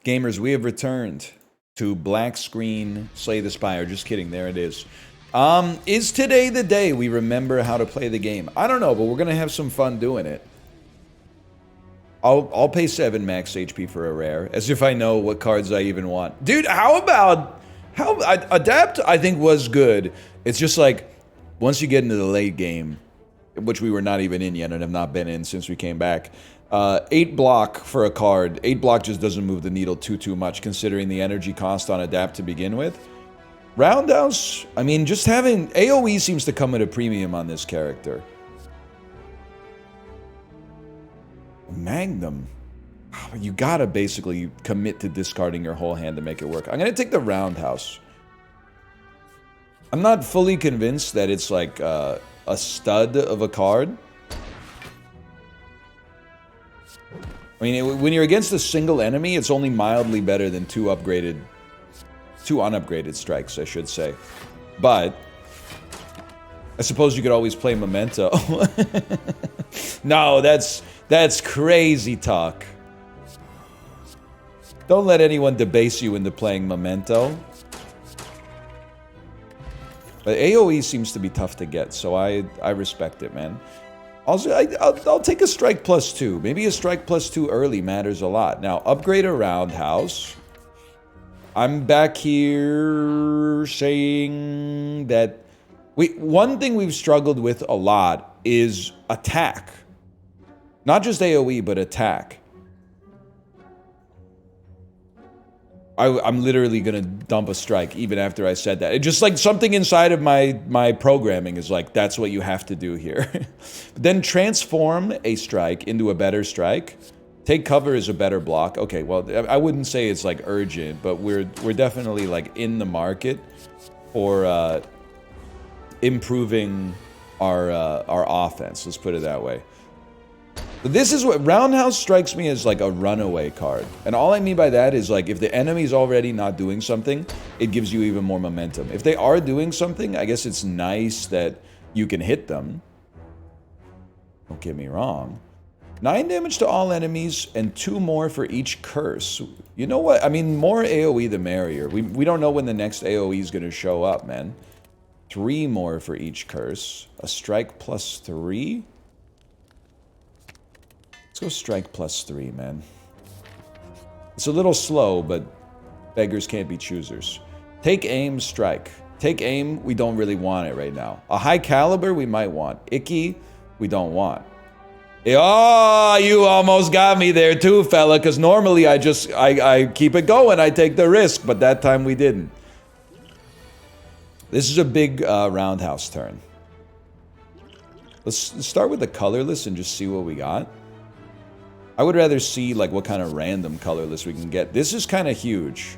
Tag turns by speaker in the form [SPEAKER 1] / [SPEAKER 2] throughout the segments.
[SPEAKER 1] Gamers, we have returned to black screen Slay the Spire. Just kidding, there it is. Is today the day we remember how to play the game? I don't know, but we're gonna have some fun doing it. I'll pay 7 max HP for a rare, as if I know what cards I even want. Dude, Adapt, I think, was good. It's just like, once you get into the late game, which we were not even in yet and have not been in since we came back, 8 block for a card. 8 block just doesn't move the needle too much, considering the energy cost on Adapt to begin with. Roundhouse, I mean, just having... AoE seems to come at a premium on this character. Magnum. You gotta basically commit to discarding your whole hand to make it work. I'm gonna take the Roundhouse. I'm not fully convinced that it's like a stud of a card. I mean, when you're against a single enemy, it's only mildly better than 2 unupgraded strikes, I should say. But I suppose you could always play Memento. No, that's crazy talk. Don't let anyone debase you into playing Memento. But AoE seems to be tough to get, so I respect it, man. Also, I'll take a strike +2. Maybe a strike +2 early matters a lot. Now, upgrade a Roundhouse. I'm back here saying that... one thing we've struggled with a lot is attack. Not just AoE, but attack. I'm literally gonna dump a strike even after I said that. It just like something inside of my programming is like, that's what you have to do here. But then transform a strike into a better strike. Take cover is a better block. Okay, well, I wouldn't say it's like urgent, but we're definitely like in the market for improving our offense. Let's put it that way. But this is what Roundhouse strikes me as like a runaway card. And all I mean by that is like if the enemy's already not doing something, it gives you even more momentum. If they are doing something, I guess it's nice that you can hit them. Don't get me wrong. 9 damage to all enemies and 2 more for each curse. You know what? I mean, more AoE the merrier. We don't know when the next AoE is going to show up, man. 3 more for each curse. A strike +3? Let's go strike +3, man. It's a little slow, but beggars can't be choosers. Take aim, strike. Take aim, we don't really want it right now. A high caliber, we might want. Icky, we don't want. Oh, you almost got me there too, fella, because normally I keep it going, I take the risk, but that time we didn't. This is a big Roundhouse turn. Let's start with the colorless and just see what we got. I would rather see like what kind of random colorless we can get. This is kind of huge.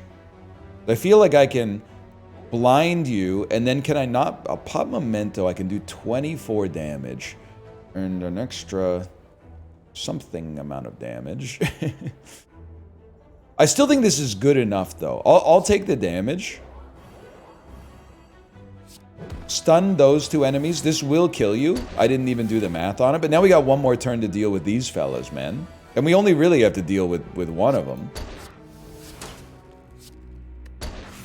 [SPEAKER 1] I feel like I can blind you, and then can I not... I'll pop Memento, I can do 24 damage. And an extra something amount of damage. I still think this is good enough though. I'll take the damage. Stun those 2 enemies. This will kill you. I didn't even do the math on it, but now we got 1 more turn to deal with these fellas, man. And we only really have to deal with 1 of them.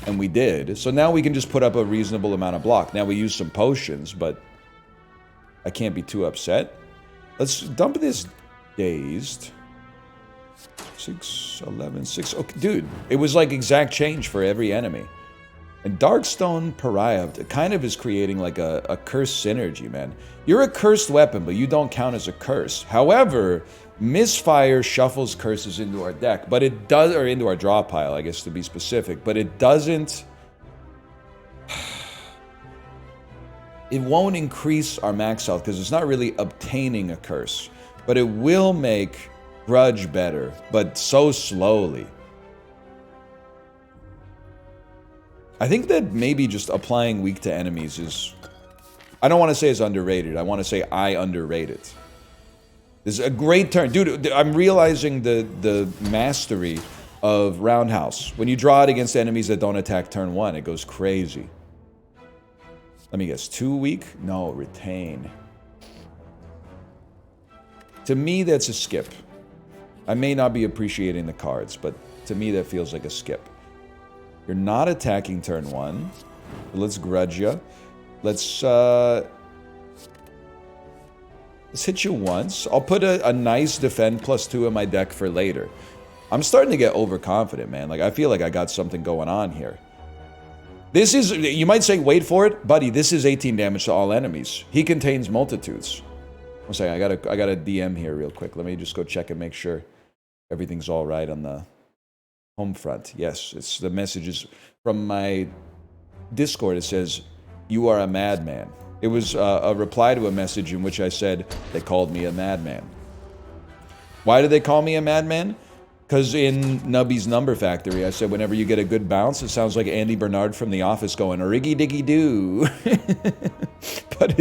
[SPEAKER 1] And we did. So now we can just put up a reasonable amount of block. Now we use some potions, but I can't be too upset. Let's dump this dazed. 6, 11, 6. Okay, dude, it was like exact change for every enemy. And Darkstone Pariah kind of is creating like a cursed synergy, man. You're a cursed weapon, but you don't count as a curse. However, Misfire shuffles curses into our deck, but it does, or into our draw pile, I guess to be specific, but it doesn't... It won't increase our max health because it's not really obtaining a curse, but it will make Grudge better, but so slowly. I think that maybe just applying weak to enemies is... I don't want to say it's underrated. I want to say I underrate it. This is a great turn. Dude, I'm realizing the mastery of Roundhouse. When you draw it against enemies that don't attack turn 1, it goes crazy. Let me guess. 2 weak? No, retain. To me, that's a skip. I may not be appreciating the cards, but to me that feels like a skip. You're not attacking turn 1. Let's grudge you. Let's hit you once. I'll put a nice defend +2 in my deck for later. I'm starting to get overconfident, man. Like, I feel like I got something going on here. This is, you might say, wait for it. Buddy, this is 18 damage to all enemies. He contains multitudes. One second, I got a DM here real quick. Let me just go check and make sure everything's all right on the home front. Yes, it's the messages from my Discord. It says, "You are a madman." It was a reply to a message in which I said they called me a madman. Why did they call me a madman? Because in Nubby's Number Factory, I said whenever you get a good bounce, it sounds like Andy Bernard from The Office going, "Riggy diggy doo." But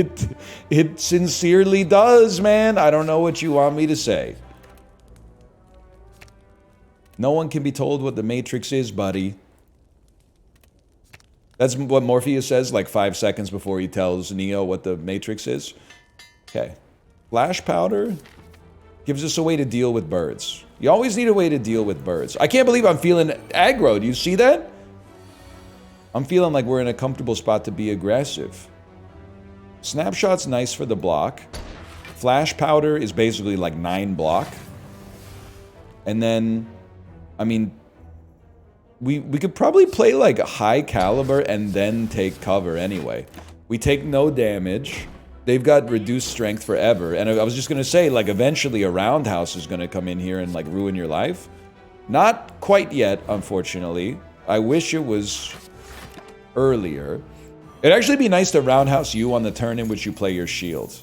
[SPEAKER 1] it sincerely does, man. I don't know what you want me to say. No one can be told what the Matrix is, buddy. That's what Morpheus says like 5 seconds before he tells Neo what the Matrix is. Okay. Flash Powder gives us a way to deal with birds. You always need a way to deal with birds. I can't believe I'm feeling aggro. Do you see that? I'm feeling like we're in a comfortable spot to be aggressive. Snapshot's nice for the block. Flash Powder is basically like 9 block. And then, I mean, we could probably play like high caliber and then take cover anyway. We take no damage. They've got reduced strength forever. And I was just going to say, like, eventually a roundhouse is going to come in here and, like, ruin your life. Not quite yet, unfortunately. I wish it was earlier. It'd actually be nice to roundhouse you on the turn in which you play your shield.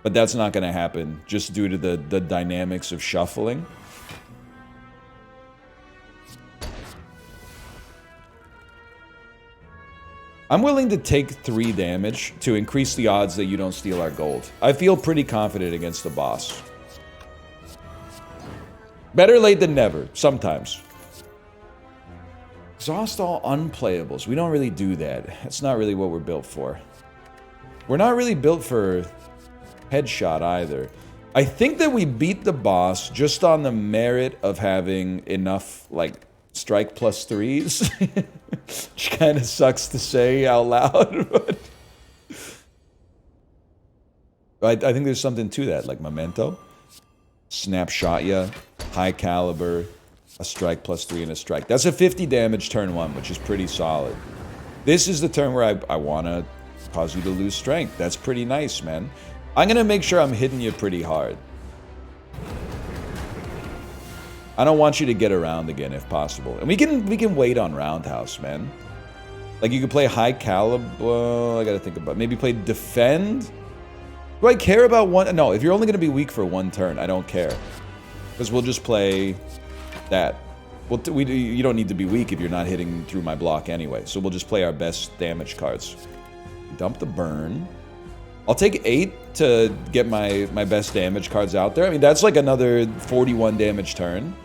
[SPEAKER 1] But that's not going to happen, just due to the dynamics of shuffling. I'm willing to take 3 damage to increase the odds that you don't steal our gold. I feel pretty confident against the boss. Better late than never, sometimes. Exhaust all unplayables. We don't really do that. That's not really what we're built for. We're not really built for headshot either. I think that we beat the boss just on the merit of having enough, like, strike +3s. Which kind of sucks to say out loud, but I think there's something to that, like Memento. Snapshot ya, high caliber, a strike +3 and a strike. That's a 50 damage turn 1, which is pretty solid. This is the turn where I want to cause you to lose strength. That's pretty nice, man. I'm going to make sure I'm hitting you pretty hard. I don't want you to get around again if possible. And we can wait on roundhouse, man. Like, you could play high caliber. I gotta think about it. Maybe play defend. Do I care about one? No, if you're only gonna be weak for 1 turn, I don't care. Because we'll just play that. You don't need to be weak if you're not hitting through my block anyway. So we'll just play our best damage cards. Dump the burn. I'll take 8 to get my best damage cards out there. I mean, that's like another 41 damage turn.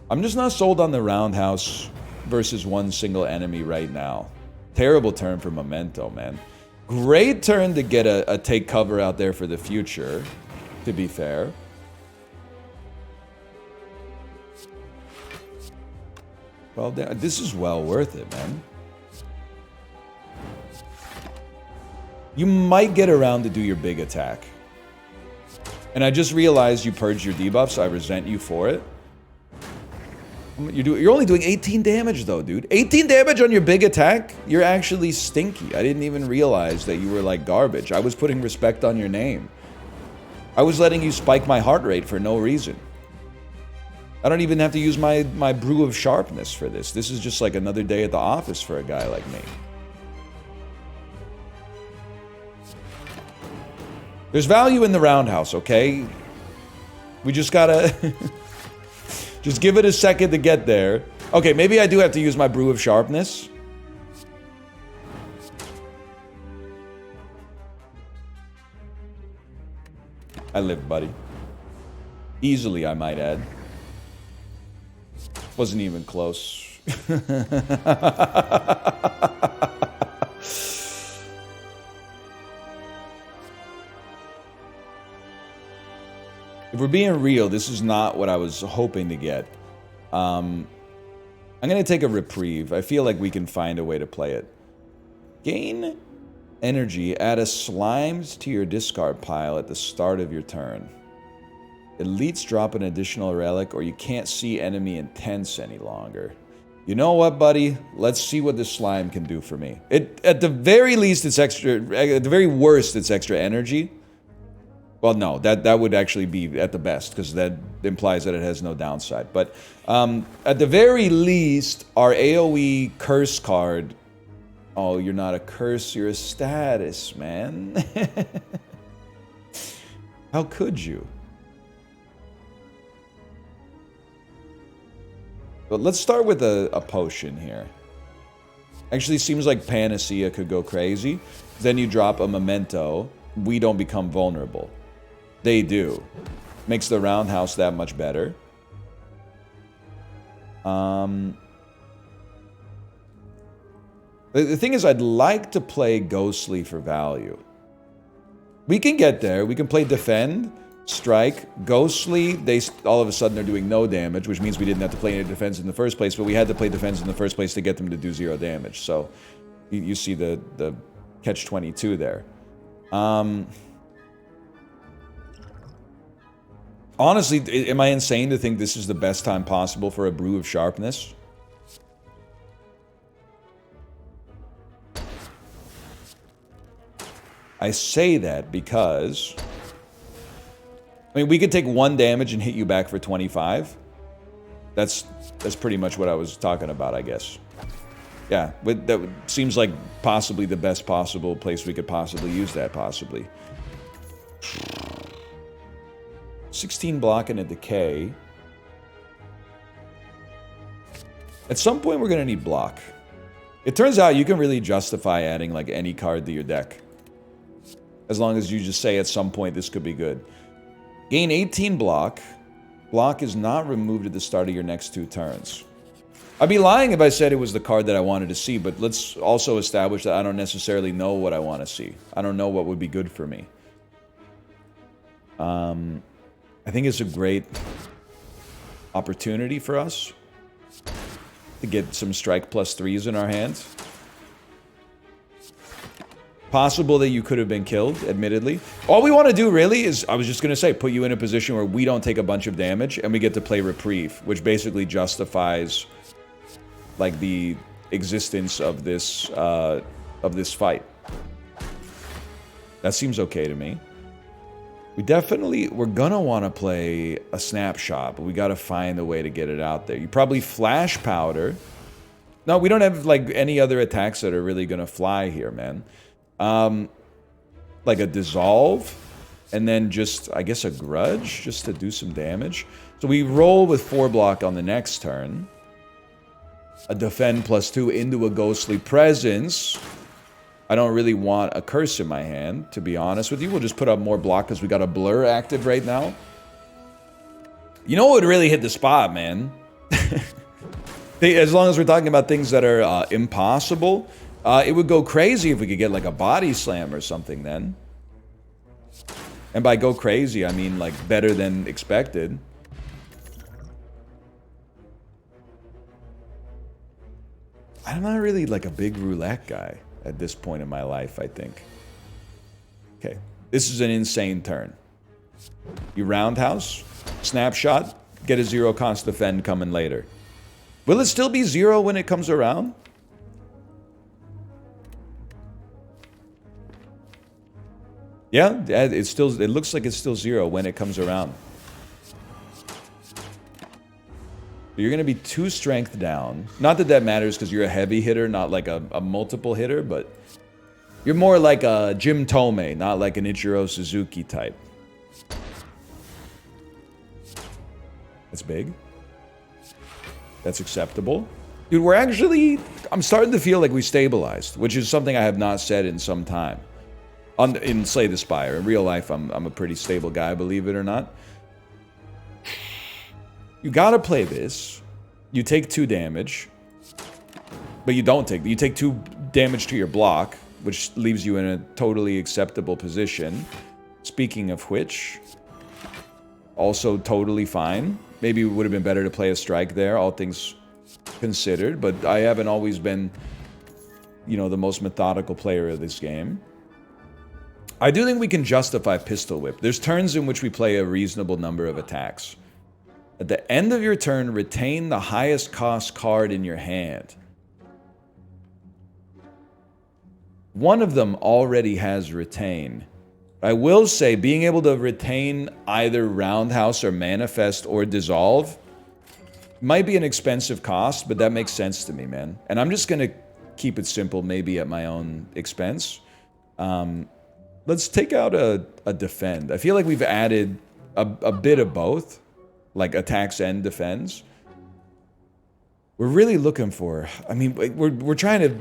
[SPEAKER 1] I'm just not sold on the roundhouse versus 1 single enemy right now. Terrible turn for Memento, man. Great turn to get a take cover out there for the future, to be fair. Well, this is well worth it, man. You might get around to do your big attack. And I just realized you purged your debuffs. I resent you for it. You're only doing 18 damage, though, dude. 18 damage on your big attack? You're actually stinky. I didn't even realize that you were like garbage. I was putting respect on your name. I was letting you spike my heart rate for no reason. I don't even have to use my brew of sharpness for this. This is just like another day at the office for a guy like me. There's value in the roundhouse, okay? We just gotta... just give it a second to get there. Okay, maybe I do have to use my brew of sharpness. I live, buddy. Easily, I might add. Wasn't even close. If we're being real, this is not what I was hoping to get. I'm going to take a reprieve. I feel like we can find a way to play it. Gain energy. Add a slimes to your discard pile at the start of your turn. Elites drop an additional relic, or you can't see enemy intents any longer. You know what, buddy? Let's see what this slime can do for me. At the very least, it's extra... At the very worst, it's extra energy. Well, no, that would actually be at the best, because that implies that it has no downside. But at the very least, our AoE curse card... Oh, you're not a curse, you're a status, man. How could you? But let's start with a potion here. Actually, seems like Panacea could go crazy. Then you drop a memento. We don't become vulnerable. They do. Makes the roundhouse that much better. The thing is, I'd like to play Ghostly for value. We can get there. We can play Defend, Strike, Ghostly. They all of a sudden are doing no damage, which means we didn't have to play any defense in the first place, but we had to play defense in the first place to get them to do 0 damage. So you see the catch-22 there. Honestly, am I insane to think this is the best time possible for a Brew of Sharpness? I say that because... I mean, we could take 1 damage and hit you back for 25. That's pretty much what I was talking about, I guess. Yeah, but that seems like possibly the best possible place we could possibly use that, possibly. 16 block and a decay. At some point, we're going to need block. It turns out you can really justify adding, like, any card to your deck. As long as you just say at some point this could be good. Gain 18 block. Block is not removed at the start of your next 2 turns. I'd be lying if I said it was the card that I wanted to see, but let's also establish that I don't necessarily know what I want to see. I don't know what would be good for me. I think it's a great opportunity for us to get some strike +3s in our hands. Possible that you could have been killed, admittedly. All we want to do, really, is, I was just going to say, put you in a position where we don't take a bunch of damage, and we get to play Reprieve, which basically justifies, like, the existence of this fight. That seems okay to me. We're gonna want to play a Snapshot, but we gotta find a way to get it out there. You probably Flash Powder. No, we don't have, like, any other attacks that are really gonna fly here, man. Like a Dissolve, and then just, I guess, a Grudge, just to do some damage. So we roll with 4 block on the next turn. A Defend +2 into a Ghostly Presence. I don't really want a Curse in my hand, to be honest with you. We'll just put up more block because we got a Blur active right now. You know what would really hit the spot, man? As long as we're talking about things that are impossible... it would go crazy if we could get, like, a Body Slam or something then. And by go crazy, I mean, like, better than expected. I'm not really, like, a big roulette guy at this point in my life, I think. Okay, this is an insane turn. You roundhouse, Snapshot, get a 0 const defend coming later. Will it still be 0 when it comes around? Yeah, it looks like it's still 0 when it comes around. You're going to be 2 strength down. Not that that matters because you're a heavy hitter, not like a multiple hitter, but you're more like a Jim Tomei, not like an Ichiro Suzuki type. That's big. That's acceptable. Dude, I'm starting to feel like we stabilized, which is something I have not said in some time. In Slay the Spire. In real life, I'm a pretty stable guy, believe it or not. You gotta play this. You take 2 damage. But you don't take... You take 2 damage to your block, which leaves you in a totally acceptable position. Speaking of which... Also totally fine. Maybe it would have been better to play a strike there, all things considered. But I haven't always been, you know, the most methodical player of this game. I do think we can justify Pistol Whip. There's turns in which we play a reasonable number of attacks. At the end of your turn, retain the highest cost card in your hand. One of them already has retain. I will say being able to retain either Roundhouse or Manifest or Dissolve might be an expensive cost, but that makes sense to me, man. And I'm just going to keep it simple, maybe at my own expense. Let's take out a defend. I feel like we've added a bit of both, like attacks and defends. We're really looking for, I mean, we're trying to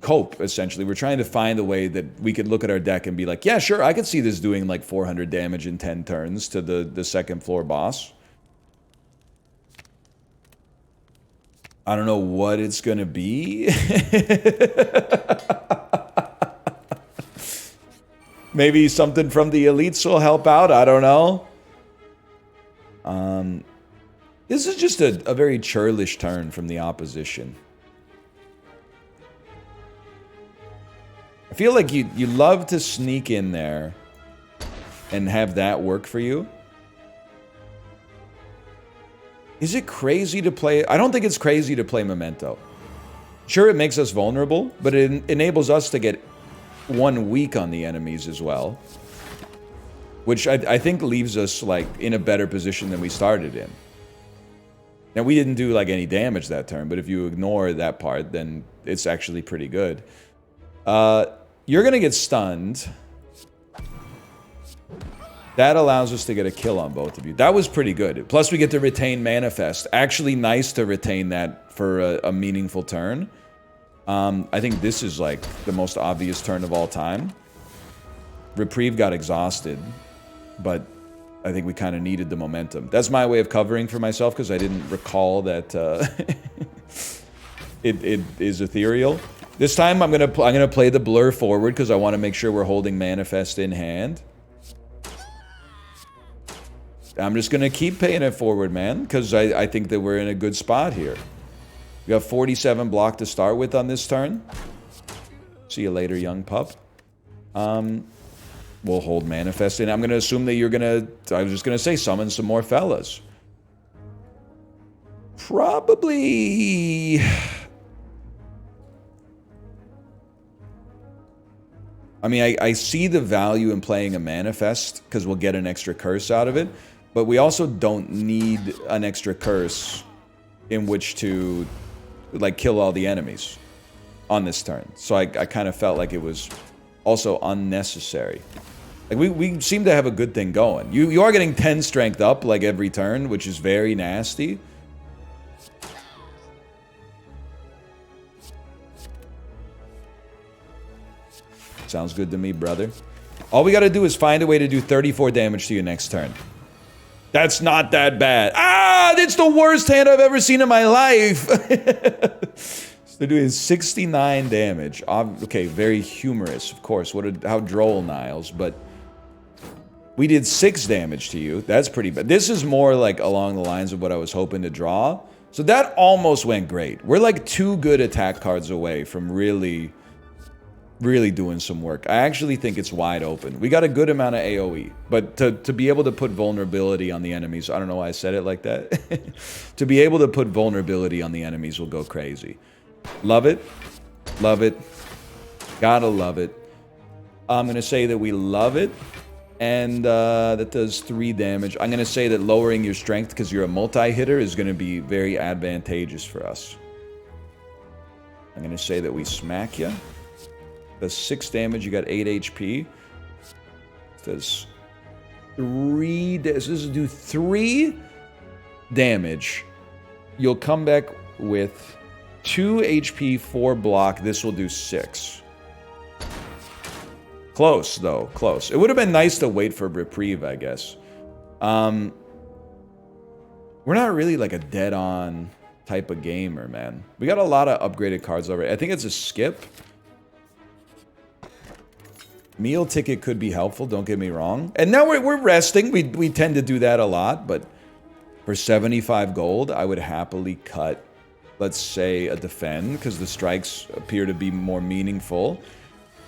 [SPEAKER 1] cope, essentially. We're trying to find a way that we could look at our deck and be like, yeah, sure, I could see this doing like 400 damage in 10 turns to the second floor boss. I don't know what it's going to be. Maybe something from the elites will help out. I don't know. This is just a very churlish turn from the opposition. I feel like you love to sneak in there and have that work for you. Is it crazy to play? I don't think it's crazy to play Memento. Sure, it makes us vulnerable, but it enables us to get 1 week on the enemies as well. Which I think leaves us like in a better position than we started in. Now, we didn't do like any damage that turn, but if you ignore that part, then it's actually pretty good. You're going to get stunned. That allows us to get a kill on both of you. That was pretty good. Plus, we get to retain Manifest. Actually nice to retain that for a meaningful turn. I think this is like the most obvious turn of all time. Reprieve got exhausted, but I think we kind of needed the momentum. That's my way of covering for myself because I didn't recall that it is ethereal. This time I'm gonna play the blur forward because I want to make sure we're holding Manifest in hand. I'm just gonna keep paying it forward, man, because I think that we're in a good spot here. We got 47 block to start with on this turn. See you later, young pup. We'll hold Manifest in. I'm going to assume that you're going to... I was just going to say, summon some more fellas. Probably... I mean, I see the value in playing a Manifest, because we'll get an extra curse out of it. But we also don't need an extra curse in which to, like, kill all the enemies on this turn. So I kind of felt like it was also unnecessary. Like, we seem to have a good thing going. You are getting 10 strength up, like, every turn, which is very nasty. Sounds good to me, brother. All we gotta do is find a way to do 34 damage to you next turn. That's not that bad. Ah, that's the worst hand I've ever seen in my life. So they're doing 69 damage. Okay, very humorous, of course. How droll, Niles. But we did 6 damage to you. That's pretty bad. This is more like along the lines of what I was hoping to draw. So that almost went great. We're like 2 good attack cards away from really doing some work. I actually think it's wide open. We got a good amount of AoE, but to be able to put vulnerability on the enemies, I don't know why I said it like that. To be able to put vulnerability on the enemies will go crazy. Love it. Love it. Gotta love it. I'm going to say that we love it, and that does 3 damage. I'm going to say that lowering your strength because you're a multi-hitter is going to be very advantageous for us. I'm going to say that we smack you. Does 6 damage, you got 8 HP. Does 3... This is do 3 damage. You'll come back with 2 HP, 4 block. This will do 6. Close, though. Close. It would have been nice to wait for reprieve, I guess. We're not really like a dead-on type of gamer, man. We got a lot of upgraded cards already. I think it's a skip. Meal ticket could be helpful, don't get me wrong. And now we're resting. We tend to do that a lot, but for 75 gold, I would happily cut, let's say, a defend, because the strikes appear to be more meaningful.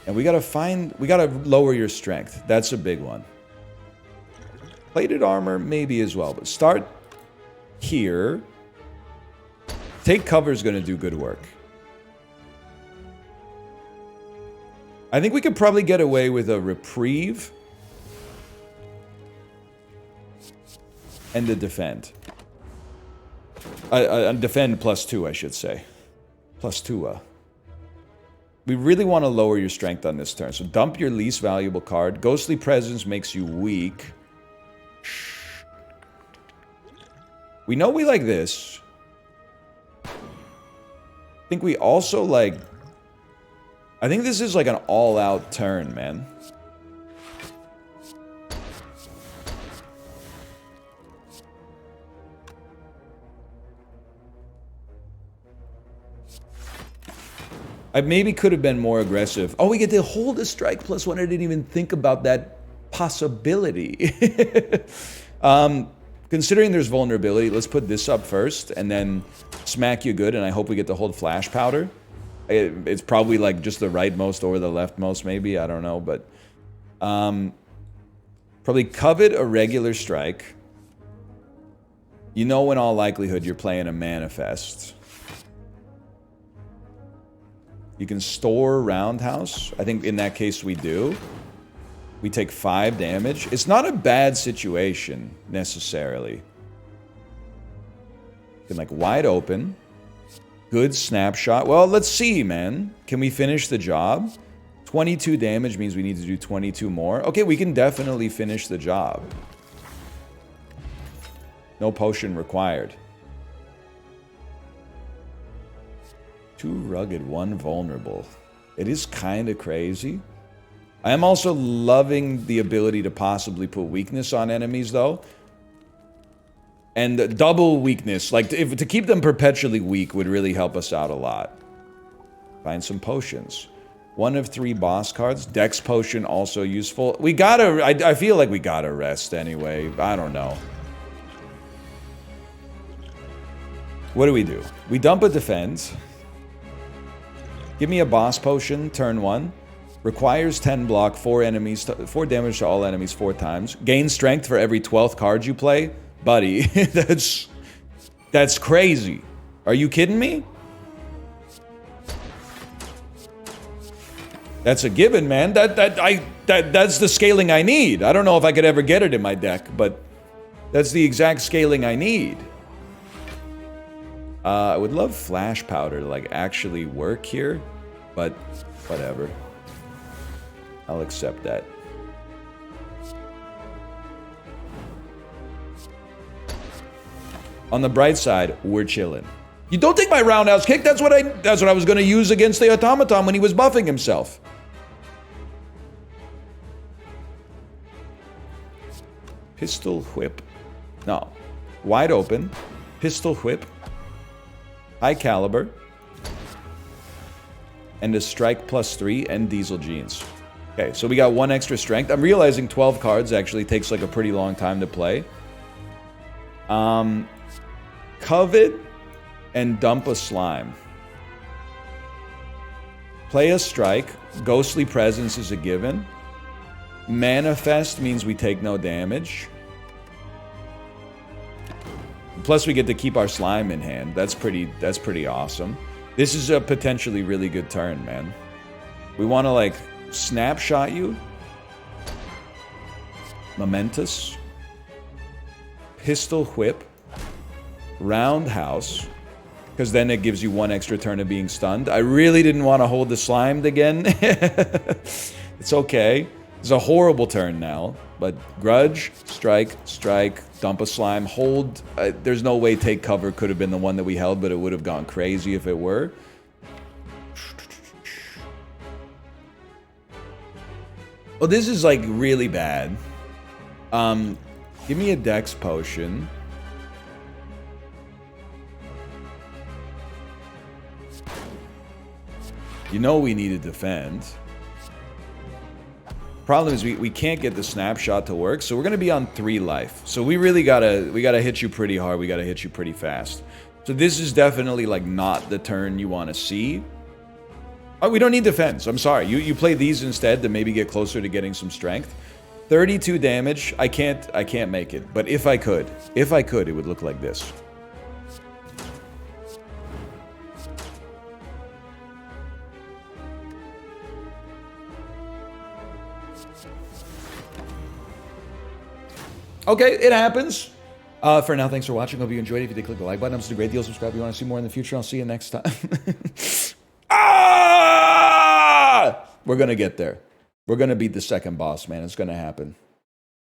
[SPEAKER 1] And we gotta lower your strength. That's a big one. Plated armor, maybe as well, but start here. Take cover is gonna do good work. I think we could probably get away with a reprieve and a defend. A defend +2, I should say. +2. We really want to lower your strength on this turn. So dump your least valuable card. Ghostly Presence makes you weak. We know we like this. I think we also like... I think this is like an all-out turn, man. I maybe could have been more aggressive. Oh, we get to hold a strike +1. I didn't even think about that possibility. Considering there's vulnerability, let's put this up first and then smack you good, and I hope we get to hold flash powder. It's probably like just the rightmost or the leftmost, maybe. I don't know, but... probably covet a regular strike. You know in all likelihood you're playing a manifest. You can store Roundhouse. I think in that case we do. We take 5 damage. It's not a bad situation, necessarily. You can, like, wide open. Good snapshot. Well, let's see, man. Can we finish the job? 22 damage means we need to do 22 more. Okay, we can definitely finish the job. No potion required. 2 rugged, 1 vulnerable. It is kind of crazy. I am also loving the ability to possibly put weakness on enemies, though. And double weakness, like to keep them perpetually weak would really help us out a lot. Find some potions. 1 of 3 boss cards. Dex potion also useful. We gotta, I feel like we gotta rest anyway. I don't know. What do? We dump a defense. Give me a boss potion, turn 1. Requires 10 block, 4 damage to all enemies 4 times. Gain strength for every 12th card you play. Buddy, that's crazy. Are you kidding me? That's a given, man. That's the scaling I need. I don't know if I could ever get it in my deck, but that's the exact scaling I need. I would love flash powder to like actually work here, but whatever. I'll accept that. On the bright side, we're chilling. You don't take my roundhouse kick. That's what I was going to use against the automaton when he was buffing himself. Pistol whip. No. Wide open. Pistol whip. High caliber. And a strike +3 and diesel jeans. Okay, so we got 1 extra strength. I'm realizing 12 cards actually takes like a pretty long time to play. Covet and dump a slime. Play a strike. Ghostly Presence is a given. Manifest means we take no damage. Plus we get to keep our slime in hand. That's pretty awesome. This is a potentially really good turn, man. We want to like snapshot you. Momentous. Pistol whip. Roundhouse. Because then it gives you 1 extra turn of being stunned. I really didn't want to hold the slimed again. It's okay. It's a horrible turn now. But grudge, strike, dump a slime, hold. There's no way take cover could have been the one that we held, but it would have gone crazy if it were. Oh, this is like really bad. Give me a dex potion. You know we need to defend. Problem is we can't get the snapshot to work, so we're gonna be on 3 life. So we really gotta hit you pretty hard. We gotta hit you pretty fast. So this is definitely like not the turn you want to see. Oh, we don't need defense. I'm sorry. You play these instead to maybe get closer to getting some strength. 32 damage. I can't make it. But if I could, it would look like this. Okay, it happens. For now, thanks for watching. Hope you enjoyed it. If you did, click the like button. It's a great deal. Subscribe if you want to see more in the future. I'll see you next time. Ah! We're going to get there. We're going to beat the second boss, man. It's going to happen.